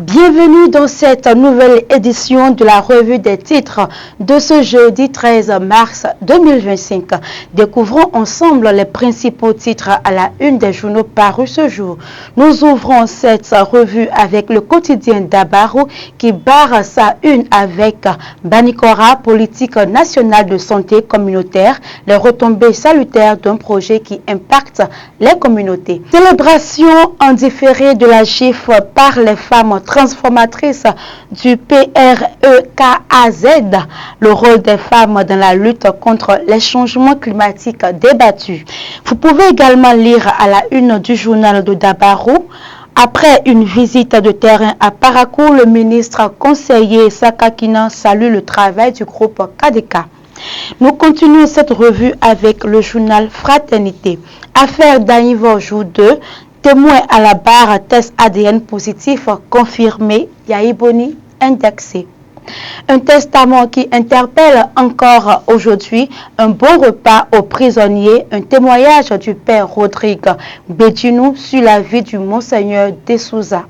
Bienvenue dans cette nouvelle édition de la revue des titres de ce jeudi 13 mars 2025. Découvrons ensemble les principaux titres à la une des journaux parus ce jour. Nous ouvrons cette revue avec le quotidien Dabarou qui barre sa une avec Banikora, politique nationale de santé communautaire, les retombées salutaires d'un projet qui impacte les communautés. Célébration en différé de la GIF par les femmes transformatrice du PREKAZ, le rôle des femmes dans la lutte contre les changements climatiques débattus. Vous pouvez également lire à la une du journal de Dabarou. Après une visite de terrain à Parakou, le ministre conseiller Sakakina salue le travail du groupe KDK. Nous continuons cette revue avec le journal Fraternité. Affaire d'Anivo jour 2. Témoin à la barre, test ADN positif confirmé, Yaïboni indexé. Un testament qui interpelle encore aujourd'hui, un bon repas aux prisonniers, un témoignage du père Rodrigue Bédinou sur la vie du Monseigneur Dessouza.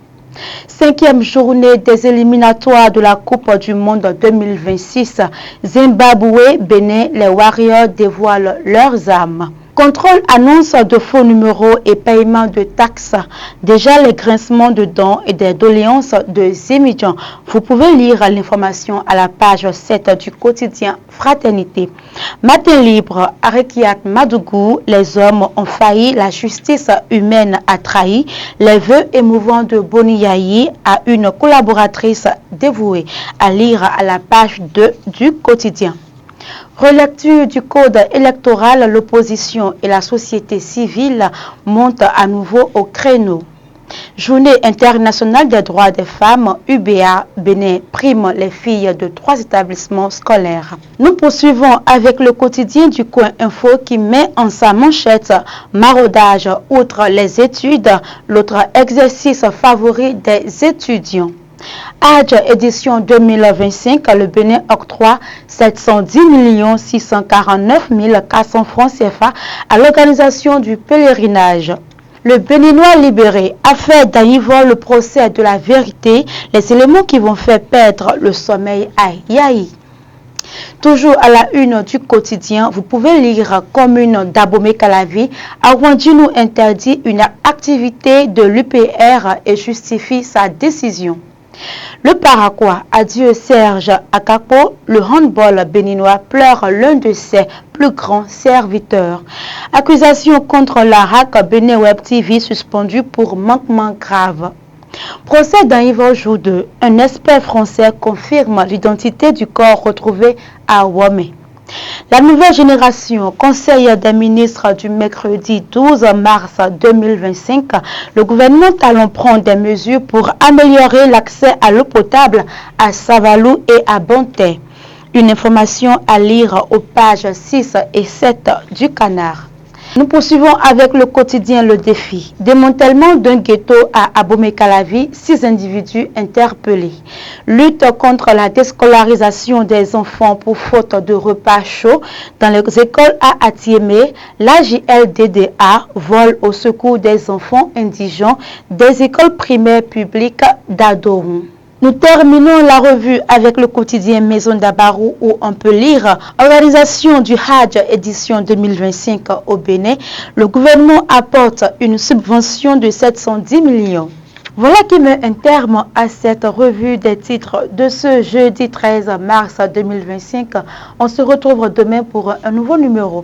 5e journée des éliminatoires de la Coupe du Monde 2026, Zimbabwe, Bénin, les Warriors dévoilent leurs armes. Contrôle, annonce de faux numéros et paiement de taxes. Déjà les grincements de dents et des doléances de Zémidjan. Vous pouvez lire l'information à la page 7 du quotidien Fraternité. Matin libre, Arekiat Madougou, les hommes ont failli, la justice humaine a trahi. Les vœux émouvants de Boniyayi à une collaboratrice dévouée. À lire à la page 2 du quotidien. Relecture du code électoral, l'opposition et la société civile montent à nouveau au créneau. Journée internationale des droits des femmes, UBA Bénin prime les filles de 3 établissements scolaires. Nous poursuivons avec le quotidien du Coin Info qui met en sa manchette maraudage outre les études, l'autre exercice favori des étudiants. Hadj édition 2025, le Bénin octroie 710 649 400 francs CFA à l'organisation du pèlerinage. Le Béninois libéré, affaire d'Anivo, le procès de la vérité, les éléments qui vont faire perdre le sommeil à Yahi. Toujours à la une du quotidien, vous pouvez lire commune d'Abomey-Calavi, Awandjinou interdit une activité de l'UPR et justifie sa décision. Le Paraguay, adieu Serge Akapo, le handball béninois pleure l'un de ses plus grands serviteurs. Accusation contre la RAC Bénin Web TV suspendue pour manquement grave. Procès d'Anivo jour 2. Un expert français confirme l'identité du corps retrouvé à Womé. La nouvelle génération, conseil des ministres du mercredi 12 mars 2025, le gouvernement talon prend des mesures pour améliorer l'accès à l'eau potable à Savalou et à Bonté. Une information à lire aux pages 6 et 7 du Canard. Nous poursuivons avec le quotidien Le Défi. Démantèlement d'un ghetto à Abomey-Calavi, 6 individus interpellés. Lutte contre la déscolarisation des enfants pour faute de repas chauds dans les écoles à Atiémé. La JLDDA vole au secours des enfants indigents des écoles primaires publiques d'Adoron. Nous terminons la revue avec le quotidien Maison d'Abarou où on peut lire organisation du Hadj édition 2025 au Bénin. Le gouvernement apporte une subvention de 710 millions. Voilà qui met un terme à cette revue des titres de ce jeudi 13 mars 2025. On se retrouve demain pour un nouveau numéro.